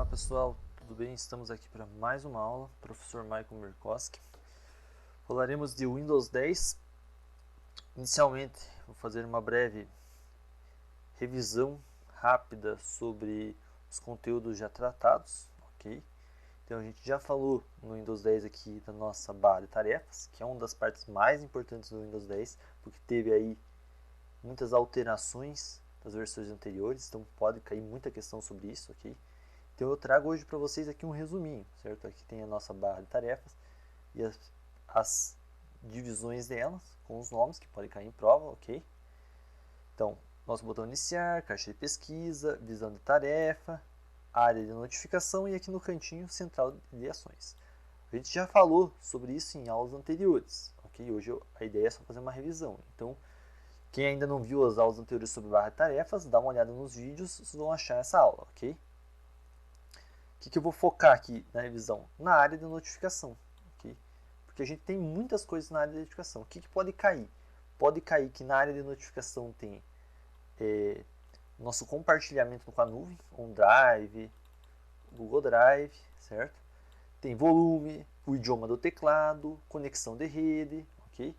pessoal, tudo bem? Estamos aqui para mais uma aula, professor Michael Mirkowski. Falaremos de Windows 10. Inicialmente, vou fazer uma breve revisão rápida sobre os conteúdos já tratados, ok? Então a gente já falou no Windows 10 aqui da nossa barra de tarefas, que é uma das partes mais importantes do Windows 10, porque teve aí muitas alterações das versões anteriores, então pode cair muita questão sobre isso, ok? Então eu trago hoje para vocês aqui um resuminho, certo? Aqui tem a nossa barra de tarefas e as divisões delas, com os nomes que podem cair em prova, ok? Então, nosso botão iniciar, caixa de pesquisa, visão de tarefa, área de notificação e aqui no cantinho central de ações. A gente já falou sobre isso em aulas anteriores, ok? Hoje a ideia é só fazer uma revisão. Então, quem ainda não viu as aulas anteriores sobre barra de tarefas, dá uma olhada nos vídeos, vocês vão achar essa aula, ok? O que eu vou focar aqui na revisão? Na área de notificação, ok? Porque a gente tem muitas coisas na área de notificação. O que pode cair? Pode cair que na área de notificação tem nosso compartilhamento com a nuvem, OneDrive, Google Drive, certo? Tem volume, o idioma do teclado, conexão de rede, ok?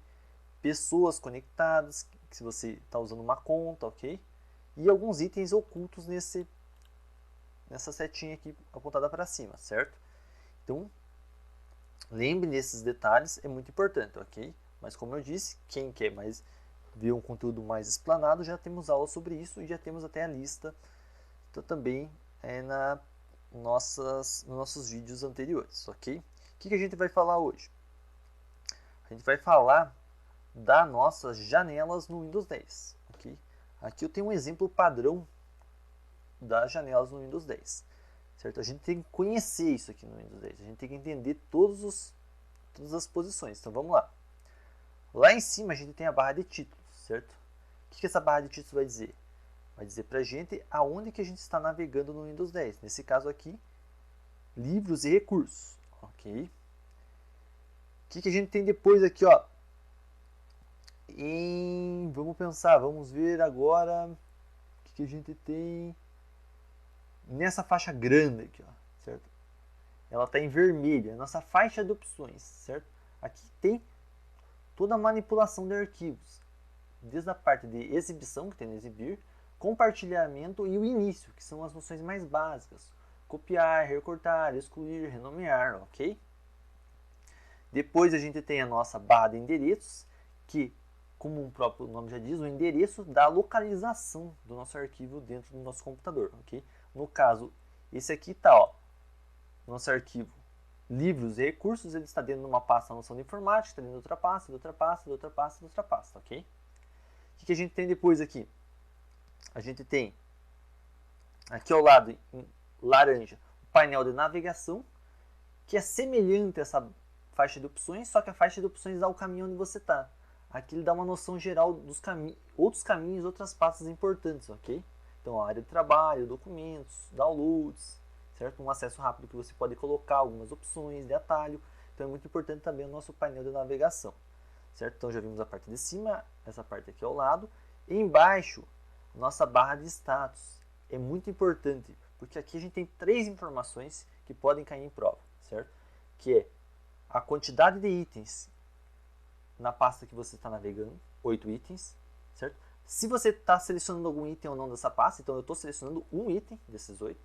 Pessoas conectadas, se você está usando uma conta, ok? E alguns itens ocultos nessa setinha aqui apontada para cima, certo? Então, lembre desses detalhes, é muito importante, ok? Mas como eu disse, quem quer mais ver um conteúdo mais explanado, já temos aula sobre isso e já temos até a lista também nos nossos vídeos anteriores, ok? O que a gente vai falar hoje? A gente vai falar das nossas janelas no Windows 10, ok? Aqui eu tenho um exemplo padrão das janelas no Windows 10, certo? A gente tem que conhecer isso aqui no Windows 10, a gente tem que entender todas as posições. Então vamos lá. Lá em cima a gente tem a barra de títulos, certo? O que essa barra de títulos vai dizer? Vai dizer para a gente aonde que a gente está navegando no Windows 10. Nesse caso aqui, livros e recursos, ok? O que a gente tem depois aqui, ó? Vamos pensar, vamos ver agora o que a gente tem nessa faixa grande aqui, ó, certo? Ela está em vermelho, é a nossa faixa de opções, certo? Aqui tem toda a manipulação de arquivos, desde a parte de exibição, que tem no exibir, compartilhamento e o início, que são as noções mais básicas. Copiar, recortar, excluir, renomear, ok? Depois a gente tem a nossa barra de endereços, que, como o próprio nome já diz, o endereço dá a localização do nosso arquivo dentro do nosso computador, ok? No caso, esse aqui está, ó, nosso arquivo livros e recursos, ele está dentro de uma pasta noção de informática, está dentro de outra pasta, de outra pasta, de outra pasta, de outra pasta, ok? O que a gente tem depois aqui? A gente tem aqui ao lado, em laranja, o painel de navegação, que é semelhante a essa faixa de opções, só que a faixa de opções dá o caminho onde você está. Aqui ele dá uma noção geral dos outros caminhos, outras pastas importantes, ok? Então, a área de trabalho, documentos, downloads, certo? Um acesso rápido que você pode colocar algumas opções de atalho. Então, é muito importante também o nosso painel de navegação, certo? Então, já vimos a parte de cima, essa parte aqui ao lado. E embaixo, nossa barra de status. É muito importante, porque aqui a gente tem 3 informações que podem cair em prova, certo? Que é a quantidade de itens na pasta que você está navegando, 8 itens, certo? Se você está selecionando algum item ou não dessa pasta, então eu estou selecionando um item desses 8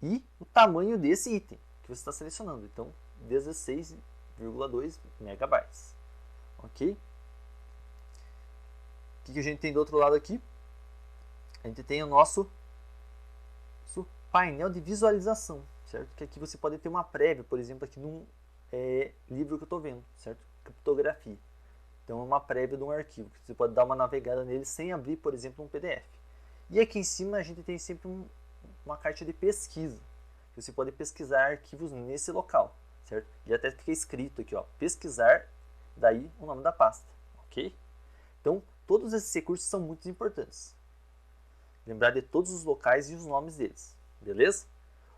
e o tamanho desse item que você está selecionando, então 16,2 megabytes, ok? O que a gente tem do outro lado aqui? A gente tem o nosso painel de visualização, certo? Que aqui você pode ter uma prévia, por exemplo, aqui num livro que eu estou vendo, certo? Criptografia. Então é uma prévia de um arquivo, que você pode dar uma navegada nele sem abrir, por exemplo, um PDF. E aqui em cima a gente tem sempre uma caixa de pesquisa, que você pode pesquisar arquivos nesse local, certo? E até fica escrito aqui, ó, pesquisar, daí o nome da pasta, ok? Então, todos esses recursos são muito importantes. Lembrar de todos os locais e os nomes deles, beleza?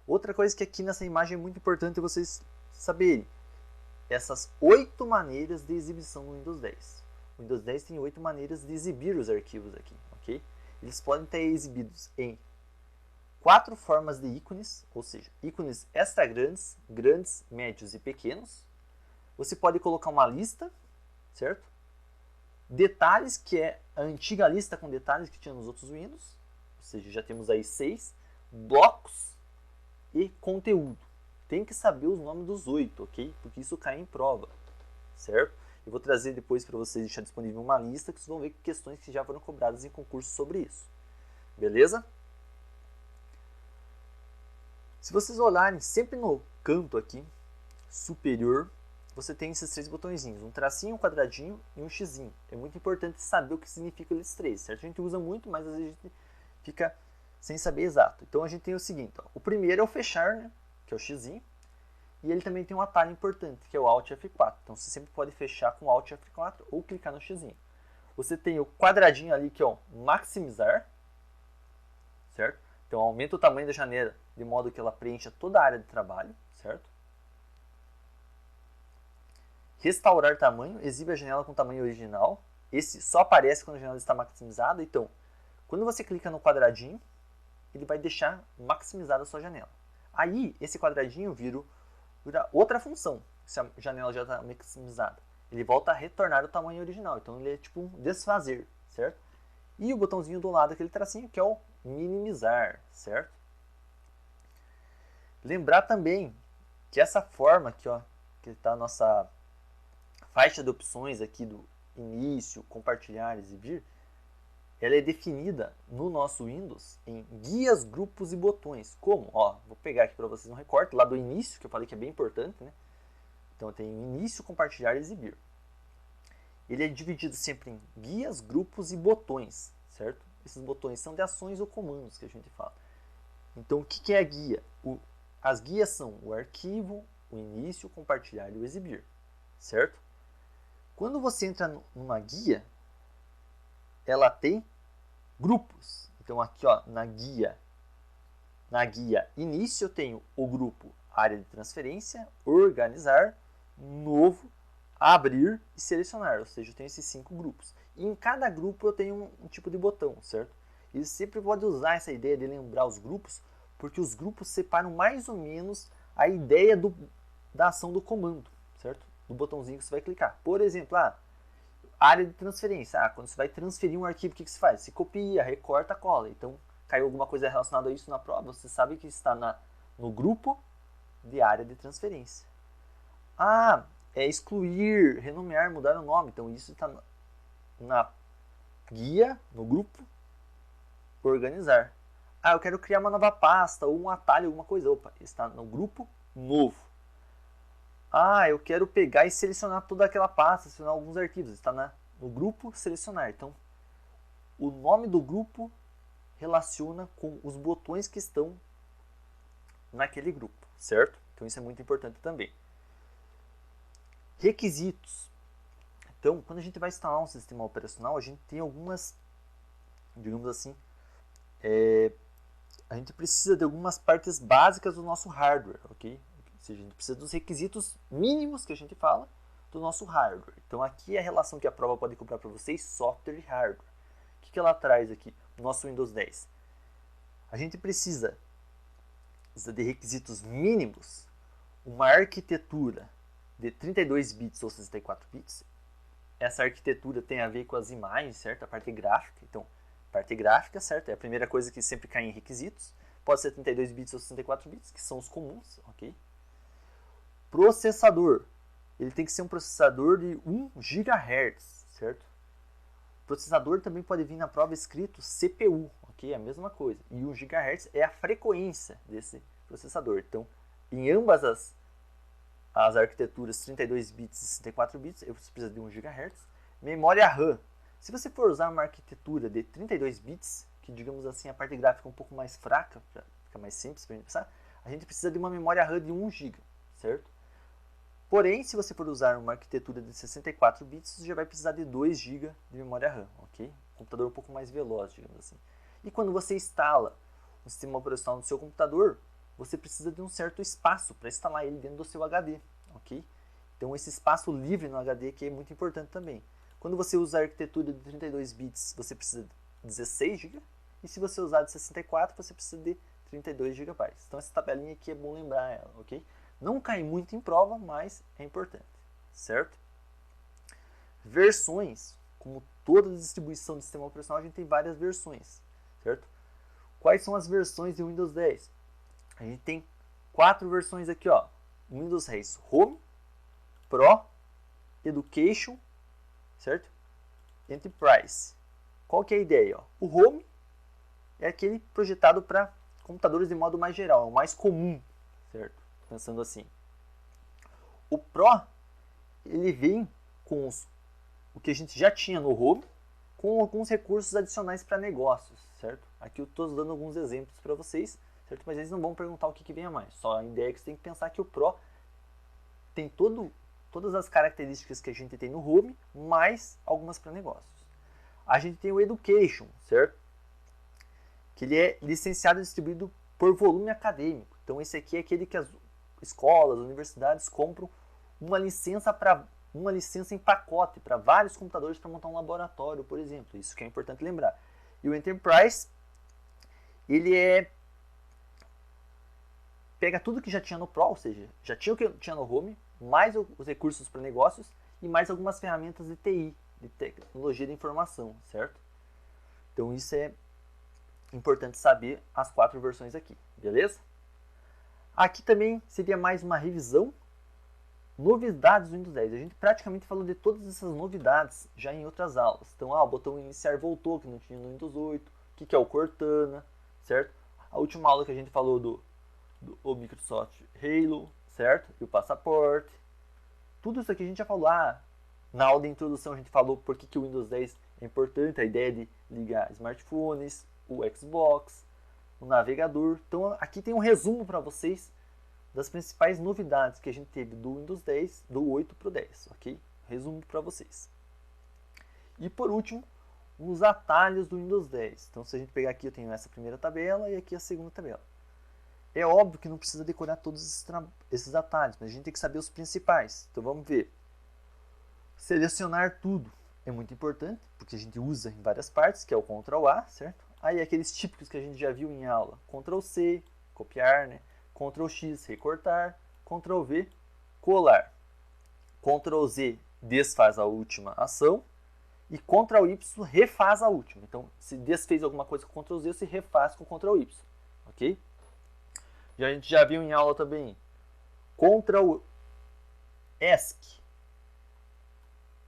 Outra coisa que aqui nessa imagem é muito importante vocês saberem, essas 8 maneiras de exibição no Windows 10. O Windows 10 tem 8 maneiras de exibir os arquivos aqui, ok? Eles podem estar exibidos em 4 formas de ícones, ou seja, ícones extra grandes, grandes, médios e pequenos. Você pode colocar uma lista, certo? Detalhes, que é a antiga lista com detalhes que tinha nos outros Windows, ou seja, já temos aí 6. Blocos e conteúdo. Tem que saber os nomes dos 8, ok? Porque isso cai em prova, certo? Eu vou trazer depois para vocês, deixar disponível uma lista que vocês vão ver questões que já foram cobradas em concurso sobre isso. Beleza? Se vocês olharem sempre no canto aqui, superior, você tem esses 3 botõezinhos, um tracinho, um quadradinho e um xizinho. É muito importante saber o que significam esses 3, certo? A gente usa muito, mas às vezes a gente fica sem saber exato. Então a gente tem o seguinte, ó, o primeiro é o fechar, né, que é o xizinho, e ele também tem um atalho importante, que é o Alt F4. Então você sempre pode fechar com o Alt F4 ou clicar no xizinho. Você tem o quadradinho ali, que é o maximizar, certo? Então aumenta o tamanho da janela de modo que ela preencha toda a área de trabalho, certo? Restaurar tamanho, exibe a janela com o tamanho original. Esse só aparece quando a janela está maximizada. Então, quando você clica no quadradinho, ele vai deixar maximizada a sua janela. Aí, esse quadradinho vira outra função, se a janela já está maximizada. Ele volta a retornar o tamanho original. Então, ele é tipo um desfazer, certo? E o botãozinho do lado, aquele tracinho, que é o minimizar, certo? Lembrar também que essa forma aqui, ó, que está a nossa faixa de opções aqui do início, compartilhar, exibir, ela é definida no nosso Windows em guias, grupos e botões. Como? Ó, vou pegar aqui para vocês um recorte lá do início, que eu falei que é bem importante, né? Então tem início, compartilhar e exibir. Ele é dividido sempre em guias, grupos e botões, certo? Esses botões são de ações ou comandos que a gente fala. Então o que é a guia? As guias são o arquivo, o início, o compartilhar e o exibir, certo? Quando você entra numa guia, ela tem grupos. Então aqui, ó, na guia início eu tenho o grupo área de transferência, organizar, novo, abrir e selecionar. Ou seja, eu tenho esses 5 grupos. E em cada grupo eu tenho um tipo de botão, certo? E você sempre pode usar essa ideia de lembrar os grupos, porque os grupos separam mais ou menos a ideia da ação do comando, certo? Do botãozinho que você vai clicar. Por exemplo, área de transferência. Quando você vai transferir um arquivo, o que você faz? Você copia, recorta, cola. Então, caiu alguma coisa relacionada a isso na prova, você sabe que está no grupo de área de transferência. É excluir, renomear, mudar o nome. Então, isso está na guia, no grupo, organizar. Eu quero criar uma nova pasta ou um atalho, alguma coisa. Opa, está no grupo novo. Eu quero pegar e selecionar toda aquela pasta, selecionar alguns arquivos. Está no grupo selecionar. Então, o nome do grupo relaciona com os botões que estão naquele grupo, certo? Então, isso é muito importante também. Requisitos. Então, quando a gente vai instalar um sistema operacional, a gente tem algumas, digamos assim, a gente precisa de algumas partes básicas do nosso hardware, ok? Ou seja, a gente precisa dos requisitos mínimos que a gente fala do nosso hardware. Então aqui é a relação que a prova pode cobrar para vocês, software e hardware. O que ela traz aqui no nosso Windows 10? A gente precisa de requisitos mínimos, uma arquitetura de 32 bits ou 64 bits. Essa arquitetura tem a ver com as imagens, certo? A parte gráfica. Então, parte gráfica, certo? É a primeira coisa que sempre cai em requisitos. Pode ser 32 bits ou 64 bits, que são os comuns, ok? Processador. Ele tem que ser um processador de 1 GHz, certo? O processador também pode vir na prova escrito CPU, ok? É a mesma coisa. E 1 GHz é a frequência desse processador. Então, em ambas as arquiteturas 32 bits e 64 bits, você precisa de 1 GHz. Memória RAM. Se você for usar uma arquitetura de 32 bits, que digamos assim a parte gráfica é um pouco mais fraca, para ficar mais simples para a gente pensar, a gente precisa de uma memória RAM de 1 GB, certo? Porém, se você for usar uma arquitetura de 64 bits, você já vai precisar de 2 GB de memória RAM, ok? Um computador um pouco mais veloz, digamos assim. E quando você instala um sistema operacional no seu computador, você precisa de um certo espaço para instalar ele dentro do seu HD, ok? Então esse espaço livre no HD aqui é muito importante também. Quando você usa a arquitetura de 32 bits, você precisa de 16 GB, e se você usar de 64, você precisa de 32 GB. Então essa tabelinha aqui é bom lembrar ela, ok? Não cai muito em prova, mas é importante, certo? Versões, como toda distribuição de sistema operacional, a gente tem várias versões, certo? Quais são as versões de Windows 10? A gente tem 4 versões aqui, ó. Windows 10 Home, Pro, Education, certo? Enterprise. Qual que é a ideia? Ó? O Home é aquele projetado para computadores de modo mais geral, é o mais comum, certo? Pensando assim. O Pro, ele vem com o que a gente já tinha no Home, com alguns recursos adicionais para negócios, certo? Aqui eu estou dando alguns exemplos para vocês, certo? Mas eles não vão perguntar o que vem a mais. Só a ideia é que você tem que pensar que o Pro tem todas as características que a gente tem no Home, mais algumas para negócios. A gente tem o Education, certo? Que ele é licenciado e distribuído por volume acadêmico. Então esse aqui é aquele que as escolas, universidades compram uma licença em pacote para vários computadores para montar um laboratório, por exemplo. Isso que é importante lembrar. E o Enterprise, ele pega tudo que já tinha no Pro, ou seja, já tinha o que tinha no Home, mais os recursos para negócios e mais algumas ferramentas de TI, de tecnologia de informação, certo? Então isso é importante saber as 4 versões aqui, beleza? Aqui também seria mais uma revisão. Novidades do Windows 10. A gente praticamente falou de todas essas novidades já em outras aulas. Então, o botão iniciar voltou, que não tinha no Windows 8. O que é o Cortana, certo? A última aula que a gente falou do Microsoft Halo, certo? E o passaporte. Tudo isso aqui a gente já falou. Na aula de introdução a gente falou por que o Windows 10 é importante, a ideia de ligar smartphones, o Xbox, o navegador. Então, aqui tem um resumo para vocês das principais novidades que a gente teve do Windows 10, do 8 para o 10, ok? Resumo para vocês. E por último, os atalhos do Windows 10. Então, se a gente pegar aqui, eu tenho essa primeira tabela e aqui a segunda tabela. É óbvio que não precisa decorar todos esses atalhos, mas a gente tem que saber os principais. Então, vamos ver. Selecionar tudo é muito importante, porque a gente usa em várias partes, que é o Ctrl A, certo? Aí, aqueles típicos que a gente já viu em aula. Ctrl C, copiar, né? Ctrl X, recortar, Ctrl V, colar. Ctrl Z desfaz a última ação e Ctrl Y refaz a última. Então, se desfez alguma coisa com Ctrl Z, se refaz com Ctrl Y, ok? A gente já viu em aula também, Ctrl ESC,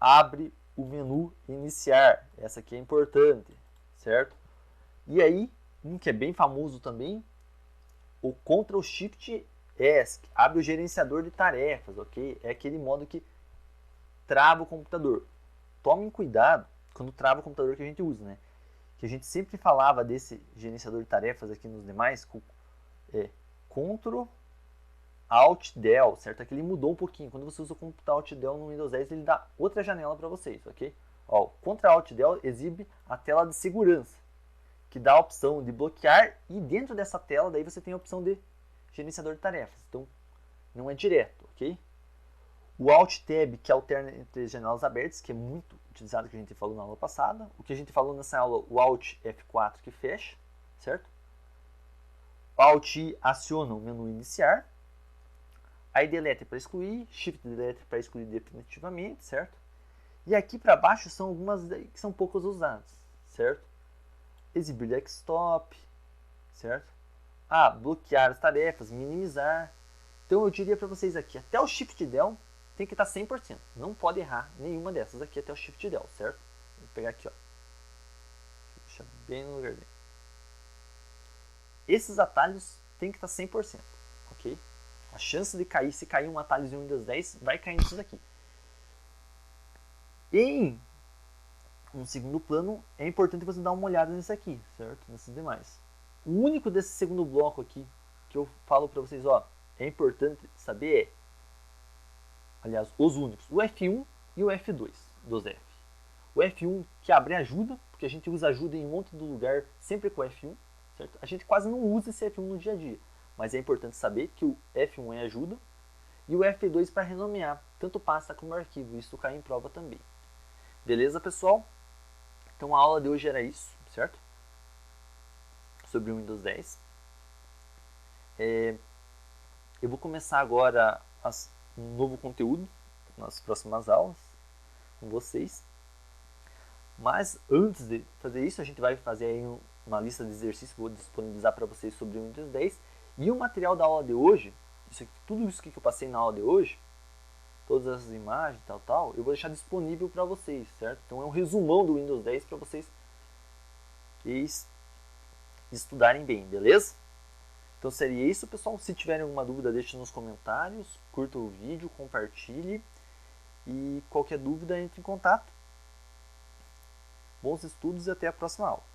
abre o menu iniciar. Essa aqui é importante, certo? E aí, um que é bem famoso também, o Ctrl Shift ESC, abre o gerenciador de tarefas, ok? É aquele modo que trava o computador. Tomem cuidado quando trava o computador que a gente usa, né? Que a gente sempre falava desse gerenciador de tarefas aqui nos demais, Ctrl Alt Del, certo? Aqui ele mudou um pouquinho. Quando você usa o Ctrl Alt Del no Windows 10, ele dá outra janela para vocês, ok? Ó, o Ctrl Alt Del exibe a tela de segurança, que dá a opção de bloquear, e dentro dessa tela daí você tem a opção de gerenciador de tarefas. Então, não é direto, ok? O Alt Tab, que alterna entre janelas abertas, que é muito utilizado, que a gente falou na aula passada. O que a gente falou nessa aula, o Alt F4 que fecha, certo? O Alt I aciona o menu iniciar. Aí Delete para excluir, Shift Delete para excluir definitivamente, certo? E aqui para baixo são algumas que são poucas usadas, certo? Exibir desktop, certo? Bloquear as tarefas, minimizar. Então eu diria para vocês aqui, até o Shift Del tem que estar 100%. Não pode errar nenhuma dessas aqui até o Shift Del, certo? Vou pegar aqui, ó. Deixa bem no lugar dele. Esses atalhos tem que estar 100%, ok? A chance de cair, se cair um atalho em Windows 10, vai cair nesses aqui. Em um segundo plano, é importante você dar uma olhada nesse aqui, certo? Nesses demais. O único desse segundo bloco aqui que eu falo para vocês, ó, é importante saber aliás, os únicos, o F1 e o F2 dos F. O F1 que abre ajuda, porque a gente usa ajuda em um monte de lugar sempre com o F1, certo? A gente quase não usa esse F1 no dia a dia, mas é importante saber que o F1 é ajuda e o F2 para renomear, tanto pasta como arquivo, isso cai em prova também. Beleza, pessoal? Então a aula de hoje era isso, certo? Sobre o Windows 10. Eu vou começar agora um novo conteúdo nas próximas aulas com vocês. Mas antes de fazer isso, a gente vai fazer aí uma lista de exercícios, vou disponibilizar para vocês sobre o Windows 10. E o material da aula de hoje, tudo isso que eu passei na aula de hoje, todas essas imagens, tal, eu vou deixar disponível para vocês, certo? Então é um resumão do Windows 10 para vocês estudarem bem, beleza? Então seria isso, pessoal. Se tiverem alguma dúvida, deixe nos comentários, curta o vídeo, compartilhe e qualquer dúvida, entre em contato. Bons estudos e até a próxima aula.